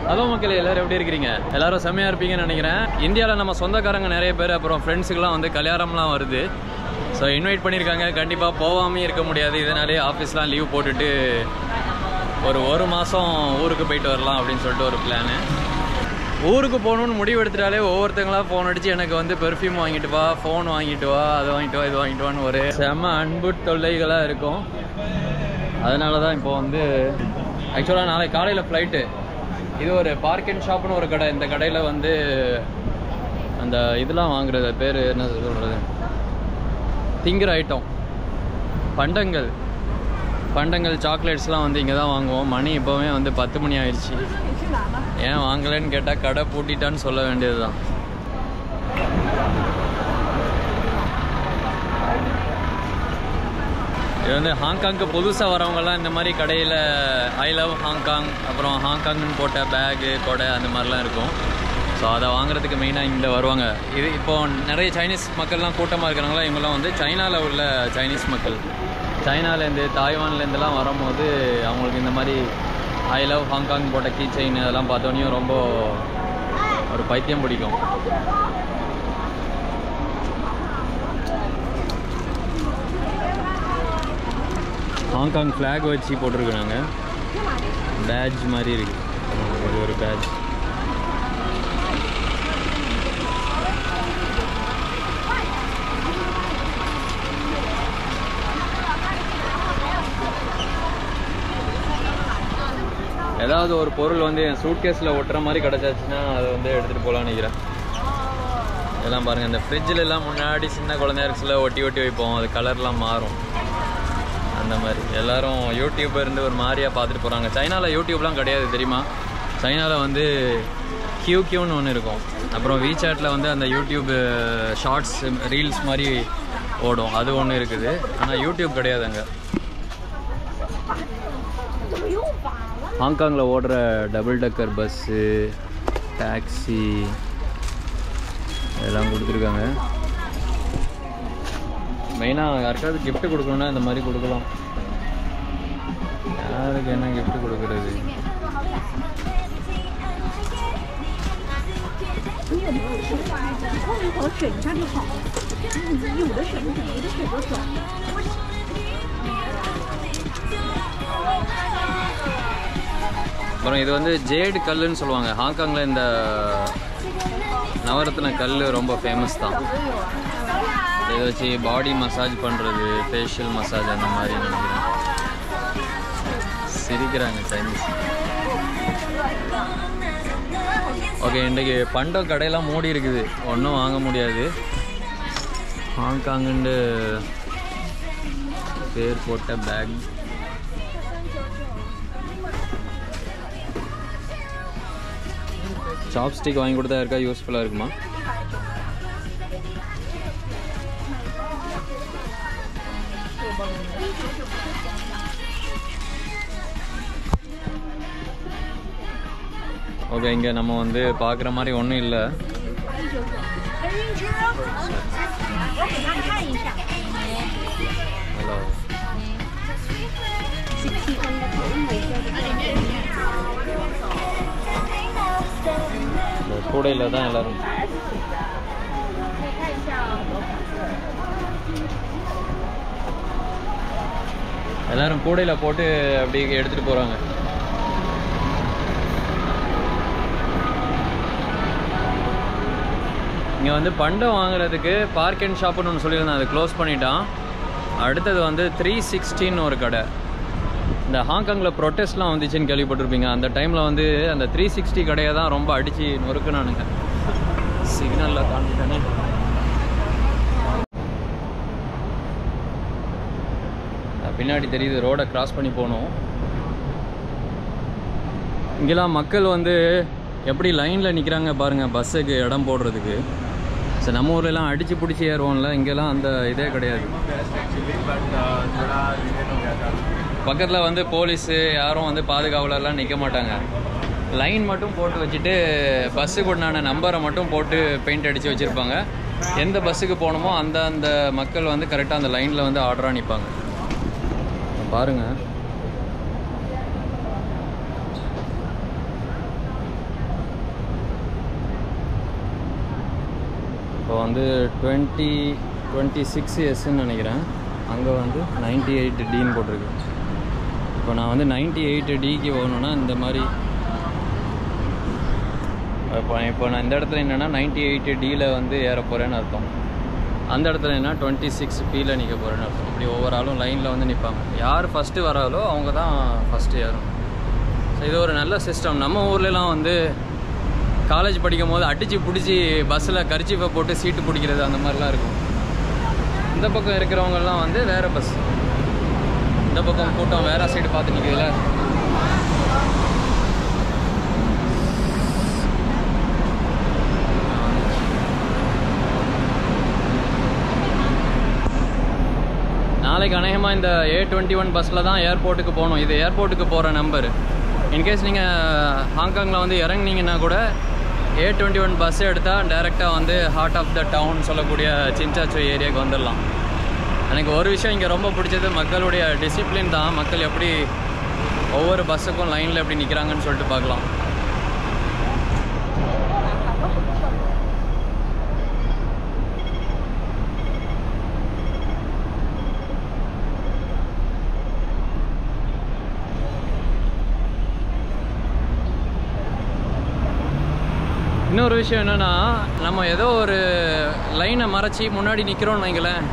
Hello மக்களே, எல்லாரும் எப்படி இருக்கிறீங்க? எல்லாரும் செம்மையாக இருப்பீங்கன்னு நினைக்கிறேன். இந்தியாவில் நம்ம சொந்தக்காரங்க நிறைய பேர், அப்புறம் ஃப்ரெண்ட்ஸுக்கெலாம் வந்து கல்யாணம்லாம் வருது. ஸோ இன்வைட் பண்ணியிருக்காங்க. கண்டிப்பாக போகாமே இருக்க முடியாது. இதனாலே ஆஃபீஸ்லாம் லீவ் போட்டுட்டு ஒரு மாதம் ஊருக்கு போயிட்டு வரலாம் அப்படின்னு சொல்லிட்டு ஒரு பிளானு. ஊருக்கு போகணுன்னு முடிவு எடுத்துட்டாலே ஒவ்வொருத்தங்களாம் ஃபோன் அடித்து எனக்கு வந்து பெர்ஃப்யூம் வாங்கிட்டு வா, ஃபோன் வாங்கிட்டு வா, அது வாங்கிட்டு வா, இது வாங்கிட்டு வான்னு ஒரு செம்ம அன்பு தொல்லைகளாக இருக்கும். அதனால தான் இப்போ வந்து ஆக்சுவலாக நாளைக்கு காலையில் ஃப்ளைட்டு. இது ஒரு பார்க் அண்ட் ஷாப்னு ஒரு கடை. இந்த கடையில் வந்து அந்த இதெல்லாம் வாங்குறது பேர் என்ன சொல்கிறது, திங்கிற ஐட்டம், பண்டங்கள் சாக்லேட்ஸ்லாம் வந்து இங்கே தான் வாங்குவோம். மணி இப்போவே வந்து 10 மணி ஆயிடுச்சு. ஏன் வாங்கலைன்னு கேட்டால் கடை பூட்டிட்டான்னு சொல்ல வேண்டியது தான். இது வந்து ஹாங்காங்க்கு புதுசாக வரவங்கெல்லாம் இந்த மாதிரி கடையில் ஐ லவ் ஹாங்காங், அப்புறம் ஹாங்காங்னு போட்ட பேகு, கொடை அந்த மாதிரிலாம் இருக்கும். ஸோ அதை வாங்குறதுக்கு மெயினாக இங்கே வருவாங்க. இது இப்போது நிறைய சைனீஸ் மக்கள்லாம் கூட்டமாக இருக்கிறவங்களாம் இவங்கெல்லாம் வந்து சைனாவில் உள்ள சைனீஸ் மக்கள். சைனாலேருந்து தாய்வான்லேருந்துலாம் வரும்போது அவங்களுக்கு இந்த மாதிரி ஐ லவ் ஹாங்காங் போட்ட கீ செயின் அதெல்லாம் பார்த்தோன்னே ரொம்ப ஒரு பைத்தியம் பிடிக்கும். ஹாங்காங் ஃப்ளாக் வச்சு போட்டிருக்காங்க. பேட்ஜ் மாதிரி இருக்குது. இது ஒரு பேட்ஜ். ஏதாவது ஒரு பொருள் வந்து என் சூட்கேஸில் ஒட்டுற மாதிரி கிடச்சாச்சுன்னா அதை வந்து எடுத்துகிட்டு போகலான்னு நினைக்கிறேன். இதெல்லாம் பாருங்கள், இந்த ஃப்ரிட்ஜில் எல்லாம் முன்னாடி சின்ன குழந்தையா இருக்குல்ல ஒட்டி வைப்போம், அது கலர்லாம் மாறும். அந்த மாதிரி எல்லோரும் யூடியூப் இருந்து ஒரு மாதிரியாக பார்த்துட்டு போகிறாங்க. சைனாவில் யூடியூப்லாம் கிடையாது தெரியுமா? சைனாவில் வந்து கியூன்னு ஒன்று இருக்கும். அப்புறம் வீசாட்டில் வந்து அந்த யூடியூப் ஷார்ட்ஸ் ரீல்ஸ் மாதிரி ஓடும், அது ஒன்று இருக்குது. ஆனால் யூடியூப் கிடையாது அங்கே. ஹாங்காங்கில் ஓடுற டபுள் டக்கர் பஸ்ஸு, டாக்ஸி இதெல்லாம் கொடுத்துருக்காங்க. மெயினாக யாருக்காவது கிஃப்ட் கொடுக்கணுன்னா இந்த மாதிரி கொடுக்கலாம். யாருக்கு என்ன கிஃப்ட் கொடுக்கறது? அப்புறம் இது வந்து ஜேடு கல்லுன்னு சொல்லுவாங்க. ஹாங்காங்கில் இந்த நவரத்ன கல் ரொம்ப ஃபேமஸ் தான். இதை வச்சு பாடி மசாஜ் பண்ணுறது, ஃபேஷியல் மசாஜ் அந்த மாதிரி நினைக்கிறேன். சிரிக்கிறாங்க சைனீஸ். ஓகே, இன்றைக்கி பண்டம் கடையெல்லாம் மூடி இருக்குது, ஒன்றும் வாங்க முடியாது. ஹாங்காங்குன்னு பேர் போட்ட பேக். சாப்ஸ்டிக் வாங்கி கொடுத்தா இருக்கா யூஸ்ஃபுல்லாக இருக்குமா? ஓகே, இங்கே நம்ம வந்து பார்க்குற மாதிரி ஒன்றும் இல்லை. ஹலோ, கூடையில் தான் எல்லோரும். எல்லோரும் கூடையில் போட்டு அப்படி எடுத்துகிட்டு போகிறாங்க. இங்கே வந்து பண்டம் வாங்குறதுக்கு பார்க் அண்ட் ஷாப்புன்னு ஒன்று சொல்லியிருந்தேன், அது க்ளோஸ் பண்ணிட்டான். அடுத்தது வந்து 360 ஒரு கடை. இந்த ஹாங்காங்கில் ப்ரொட்டஸ்ட்லாம் வந்துச்சுன்னு கேள்விப்பட்டிருப்பீங்க. அந்த டைமில் வந்து அந்த 360 கடையை தான் ரொம்ப அடித்து நொறுக்குனானுங்க. சிக்னலில் தாண்டிட்டானே. பின்னாடி தெரியுது, ரோடை கிராஸ் பண்ணி போகணும். இங்கெல்லாம் மக்கள் வந்து எப்படி லைனில் நிற்கிறாங்க பாருங்கள் பஸ்ஸுக்கு இடம் போடுறதுக்கு. சரி, நம்ம ஊர்லலாம் அடித்து பிடிச்சி ஏறுவோம்ல, இங்கெல்லாம் அந்த இதே கிடையாது. பக்கத்தில் வந்து போலீஸு யாரும் வந்து பாதுகாவலர்லாம் நிற்க மாட்டாங்க. லைன் மட்டும் போட்டு வச்சுட்டு பஸ்ஸுக்கு உண்டான நம்பரை மட்டும் போட்டு பெயிண்ட் அடித்து வச்சுருப்பாங்க. எந்த பஸ்ஸுக்கு போகணுமோ அந்த மக்கள் வந்து கரெக்டாக அந்த லைனில் வந்து ஆர்டராக நிற்பாங்க. பாருங்கள், வந்து 2026Sன்னு நினைக்கிறேன். அங்கே வந்து 98Dன்னு போட்டிருக்கு. இப்போ நான் வந்து 98Dக்கு போகணுன்னா இந்த மாதிரி இப்போ நான் இந்த இடத்துல என்னென்னா 98Dயில் வந்து ஏற போகிறேன்னு அர்த்தம். அந்த இடத்துல என்ன 26Pயில் நிற்க போகிறேன்னு அர்த்தம். இப்படி ஒவ்வொரு ஆளும் லைனில் வந்து நிற்பாங்க. யார் ஃபஸ்ட்டு வராலோ அவங்க தான் ஃபஸ்ட்டு ஏறும். ஸோ இது ஒரு நல்ல சிஸ்டம். நம்ம ஊர்லலாம் வந்து காலேஜ் படிக்கும் போது அடித்து பிடிச்சி பஸ்ஸில் கர்ச்சீஃபை போட்டு சீட்டு பிடிக்கிறது அந்த மாதிரிலாம் இருக்கும். இந்த பக்கம் இருக்கிறவங்கெல்லாம் வந்து வேறு பஸ், இந்த பக்கம் கூட்டம் வேறு சைடு பார்த்து நிற்கிறதுல. நாளைக்கு அநேகமாக இந்த A21 பஸ்ஸில் தான் ஏர்போர்ட்டுக்கு போகணும். இது ஏர்போர்ட்டுக்கு போகிற நம்பரு. இன்கேஸ் நீங்கள் ஹாங்காங்கில் வந்து இறங்குனீங்கன்னா கூட A21 பஸ் எடுத்தால் டைரெக்டாக வந்து ஹார்ட் ஆஃப் த டவுன் சொல்லக்கூடிய சின்சாச்சோ ஏரியாவுக்கு வந்துடலாம். எனக்கு ஒரு விஷயம் இங்கே ரொம்ப பிடிச்சது மக்களுடைய டிசிப்ளின் தான். மக்கள் எப்படி ஒவ்வொரு பஸ்ஸுக்கும் லைனில் எப்படி நிற்கிறாங்கன்னு சொல்லிட்டு பார்க்கலாம். இன்னொரு விஷயம் என்னென்னா, நம்ம ஏதோ ஒரு லைனை மறைச்சி முன்னாடி நிற்கிறோன்னு வைங்களேன்,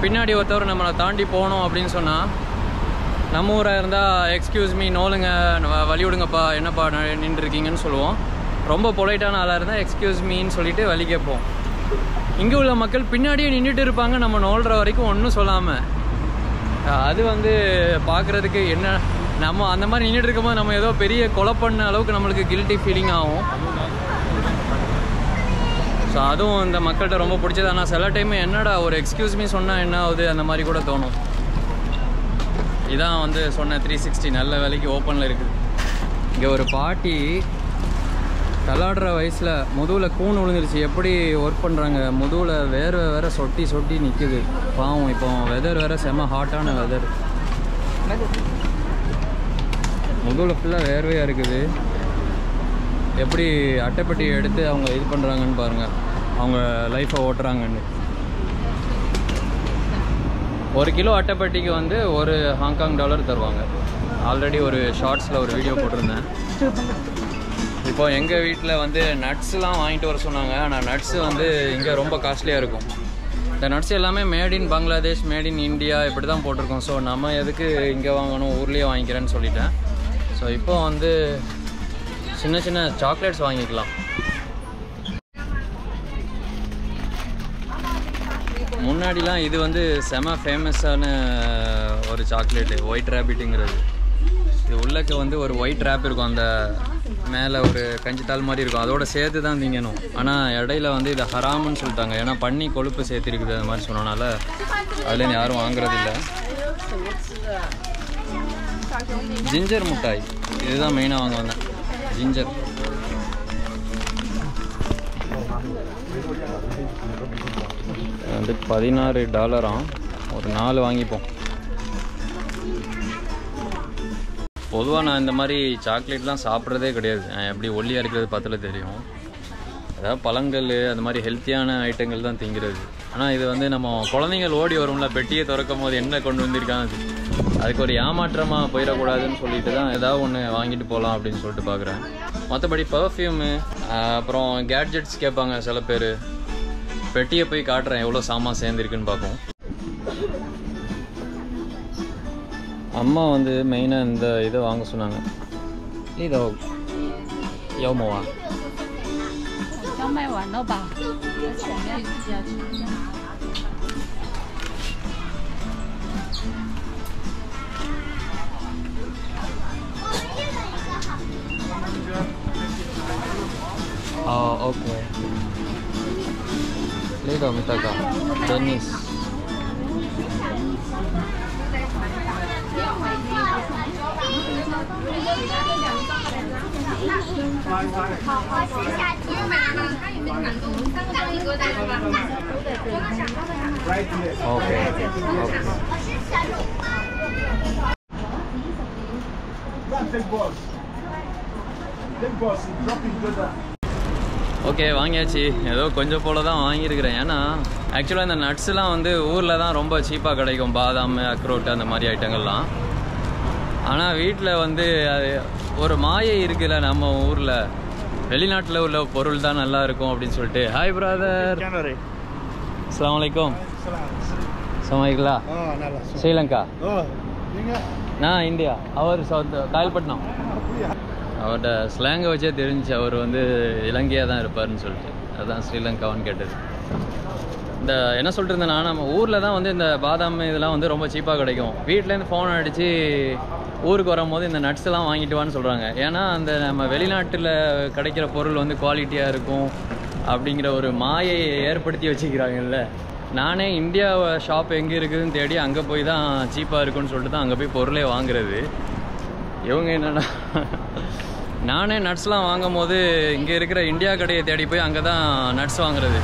பின்னாடி ஒருத்தவர் நம்மளை தாண்டி போகணும் அப்படின்னு சொன்னால், நம்ம ஊராக இருந்தால் எக்ஸ்கியூஸ் மீ, நோலுங்க, வழி விடுங்கப்பா, என்னப்பா நின்றுருக்கீங்கன்னு சொல்லுவோம். ரொம்ப பொலைட்டான ஆளாக இருந்தால் எக்ஸ்கியூஸ் மீன்னு சொல்லிவிட்டு வழி கேட்போம். இங்கே உள்ள மக்கள் பின்னாடியே நின்றுட்டு இருப்பாங்க, நம்ம நோல்ற வரைக்கும் ஒன்றும் சொல்லாமல். அது வந்து பார்க்குறதுக்கு என்ன, நம்ம அந்த மாதிரி நின்றுட்டு இருக்கும்போது நம்ம ஏதோ பெரிய கொலை பண்ண அளவுக்கு நம்மளுக்கு கில்ட்டி ஃபீலிங் ஆகும். ஸோ அதுவும் இந்த மக்கள்கிட்ட ரொம்ப பிடிச்சது. ஆனால் சில டைம் என்னடா ஒரு எக்ஸ்கியூஸ் மீ சொன்னால் என்ன ஆகுது அந்த மாதிரி கூட தோணும். இதான் வந்து சொன்ன 360 நல்ல வேலைக்கு ஓப்பனில் இருக்குது. இங்கே ஒரு பாட்டி தள்ளாடுற வயசில் முதுகில் கூண் விழுந்துருச்சு. எப்படி ஒர்க் பண்ணுறாங்க, முதுகில் வேற சொட்டி சொட்டி நிற்குது பாவம். இப்போ வெதர் வேறு செம ஹாட்டான வெதர், முதுகில் ஃபுல்லாக வேர்வையாக இருக்குது. எப்படி அட்டைப்பட்டி எடுத்து அவங்க இது பண்ணுறாங்கன்னு பாருங்கள், அவங்க லைஃப்பை ஓட்டுறாங்கன்னு. 1 கிலோ அட்டைப்பட்டிக்கு வந்து $1 தருவாங்க. ஆல்ரெடி ஒரு ஷார்ட்ஸில் ஒரு வீடியோ போட்டிருந்தேன். இப்போ எங்கள் வீட்டில் வந்து நட்ஸ்லாம் வாங்கிட்டு வர சொன்னாங்க. ஆனால் நட்ஸு வந்து இங்கே ரொம்ப காஸ்ட்லியாக இருக்கும். இந்த நட்ஸ் எல்லாமே made in Bangladesh, made in India இப்படி தான் போட்டிருக்கோம். ஸோ நம்ம எதுக்கு இங்கே வாங்கணும், ஊர்லேயே வாங்கிக்கிறேன்னு சொல்லிட்டேன். ஸோ இப்போ வந்து சின்ன சின்ன சாக்லேட்ஸ் வாங்கிக்கலாம். முன்னாடிலாம் இது வந்து செம ஃபேமஸான ஒரு சாக்லேட்டு, ஒயிட் ரேபிட்டுங்கிறது. இது உள்ளக்க வந்து ஒரு ஒயிட் ரேப் இருக்கும், அந்த மேலே ஒரு கஞ்சித்தாள் மாதிரி இருக்கும், அதோட சேர்த்து தான் திங்கணும். ஆனால் இடையில வந்து இதை ஹராமுன்னு சொல்லிட்டாங்க. ஏன்னா பண்ணி கொழுப்பு சேர்த்துருக்குது அது மாதிரி சொன்னனால அதில் யாரும் வாங்குறதில்லை. ஜிஞ்சர் மிட்டாய் இதுதான் மெயினாக வாங்க வந்தேன். ஜிஞ்சர் வந்து $16. ஒரு 4 வாங்கிப்போம். பொதுவாக நான் இந்த மாதிரி சாக்லேட்லாம் சாப்பிட்றதே கிடையாது. எப்படி ஒல்லியாக இருக்கிறது பார்த்துல தெரியும். ஏதாவது பழங்கள் அந்த மாதிரி ஹெல்த்தியான ஐட்டங்கள் தான் திங்கிறது. ஆனால் இது வந்து நம்ம குழந்தைங்கள் ஓடி வரும்ல, பெட்டியை திறக்கும் போது என்ன கொண்டு வந்திருக்காங்க, அதுக்கு ஒரு ஏமாற்றமாக போயிடக்கூடாதுன்னு சொல்லிட்டு தான் ஏதாவது ஒன்று வாங்கிட்டு போகலாம் அப்படின்னு சொல்லிட்டு பார்க்குறேன். மற்றபடி பர்ஃப்யூமு அப்புறம் கேட்ஜெட்ஸ் கேட்பாங்க சில பேர். பெட்டியை போய் காட்டுறேன் எவ்வளோ சாமான் சேர்ந்துருக்குன்னு பார்ப்போம். அம்மா வந்து மெயினாக இந்த இதை வாங்க சொன்னாங்க. இதோ யோமோவா ஓகே లేదా మిగతా టెన్నిస్ ఓకే ஓகே வாங்கியாச்சு. ஏதோ கொஞ்சம் போல தான் வாங்கியிருக்கிறேன். ஏன்னா ஆக்சுவலாக இந்த நட்ஸ்லாம் வந்து ஊரில் தான் ரொம்ப சீப்பாக கிடைக்கும், பாதாம், அக்ரோட் அந்த மாதிரி ஐட்டங்கள்லாம். ஆனால் வீட்டில் வந்து அது ஒரு மாயை இருக்குல்ல, நம்ம ஊரில் வெளிநாட்டில் உள்ள பொருள் தான் நல்லா இருக்கும் அப்படின்னு சொல்லிட்டு. ஹாய் பிரதர், அஸ்ஸலாமு அலைக்கும். சமாளிக்கலா? ஸ்ரீலங்கா. நான் இந்தியா. அவர் சவுத் காயல்பட்டினம். அவரோட ஸ்லாங்கை வச்சே தெரிஞ்சிச்சு அவர் வந்து இலங்கையாக தான் இருப்பார்னு சொல்லிட்டு. அதுதான் ஸ்ரீலங்காவான்னு கேட்டது. இந்த என்ன சொல்லிட்டு இருந்தேன்னா, நம்ம ஊரில் தான் வந்து இந்த பாதாம் இதெல்லாம் வந்து ரொம்ப சீப்பாக கிடைக்கும். வீட்டிலேருந்து ஃபோன் அடித்து ஊருக்கு வரும்போது இந்த நட்ஸ் எல்லாம் வாங்கிட்டு வான்னு சொல்கிறாங்க. ஏன்னா அந்த நம்ம வெளிநாட்டில் கிடைக்கிற பொருள் வந்து குவாலிட்டியாக இருக்கும் அப்படிங்கிற ஒரு மாயை ஏற்படுத்தி வச்சுக்கிறாங்கல்ல. நானே இந்தியா ஷாப் எங்கே இருக்குதுன்னு தேடி அங்கே போய் தான் சீப்பாக இருக்குன்னு சொல்லிட்டு தான் அங்கே போய் பொருளே வாங்குறது. இவங்க என்னென்னா, நானே நட்ஸ்லாம் வாங்கும் போது இங்கே இருக்கிற இந்தியா கடையை தேடி போய் அங்கே தான் நட்ஸ் வாங்குறது.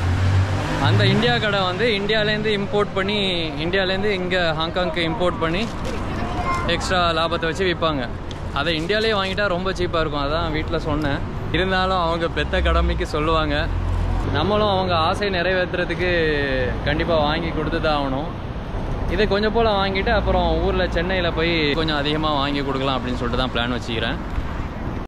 அந்த இந்தியா கடை வந்து இந்தியாவிலேருந்து இம்போர்ட் பண்ணி, இந்தியாவிலேருந்து இங்கே ஹாங்காங்க்கு இம்போர்ட் பண்ணி எக்ஸ்ட்ரா லாபத்தை வச்சு விற்பாங்க. அதை இந்தியாவிலே வாங்கிட்டா ரொம்ப சீப்பாக இருக்கும். அதான் வீட்டில் சொன்னேன். இருந்தாலும் அவங்க பெத்த கடமைக்கு சொல்லுவாங்க, நம்மளும் அவங்க ஆசை நிறைவேற்றுறதுக்கு கண்டிப்பாக வாங்கி கொடுத்து தான் ஆகணும். இதை கொஞ்சம் போல் வாங்கிட்டு அப்புறம் ஊரில் சென்னையில் போய் கொஞ்சம் அதிகமாக வாங்கி கொடுக்கலாம் அப்படின்னு சொல்லிட்டு தான் பிளான் வச்சுக்கிறேன்.